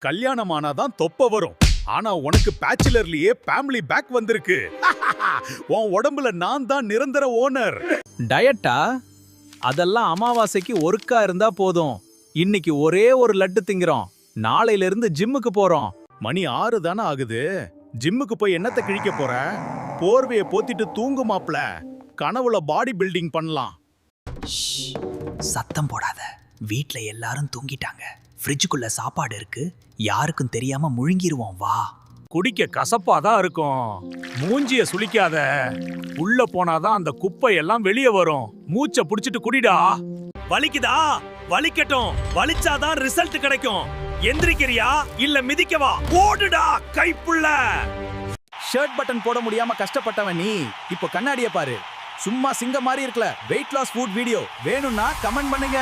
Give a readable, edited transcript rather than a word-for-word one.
கல்யாணம் ஆனாதான் தொப்ப வரும். ஆனா உனக்கு பேச்சுலர்லயே ஃபேமிலி பேக் வந்திருக்கு. உன் உடம்புல நான் தான் நிரந்தர ஓனர். டயட்டா? அதெல்லாம் அமாவாசைக்கு ஒருக்கா இருந்தா போதும். இன்னைக்கு ஒரே ஒரு லட்டு திங்கிறோம். நாளையில இருந்து ஜிம்முக்கு போறோம். மணி 6 தானே ஆகுது. ஜிம்முக்கு போய் என்னத்த கிழிக்க போற? போர்வைய போத்திட்டு தூங்கு மாப்ள. கனவுல பாடி பில்டிங் பண்ணலாம். சத்தம் போடாத. வீட்ல எல்லாரும் தூங்கிட்டாங்க. ஃப்ரிட்ஜுக்குள்ள சாப்பாடு இருக்கு. யாருக்கும் தெரியாம முழுங்கிருவோம் வா. குடிக்க கசப்பாதான் இருக்கும். மூஞ்சிய சுளிக்காத. உள்ள போனாதான் அந்த குப்பை எல்லாம் வெளியே வரும். மூச்ச புடிச்சிட்டு குடிடா. வலிக்குதா? வலிக்கட்டும். வலிச்சாதான் ரிசல்ட் கிடைக்கும். எந்திரிக்கிறியா இல்ல மிதிக்கவா? ஓடுடா கைப்புள்ள. ஷர்ட் பட்டன் போட முடியாம கஷ்டப்பட்டவன் நீ. இப்போ கண்ணாடிய பாரு. சும்மா சிங்கம் மாதிரி இருக்கல. வெயிட் லாஸ் ஃபுட் வீடியோ வேணும்னா கமெண்ட் பண்ணுங்க.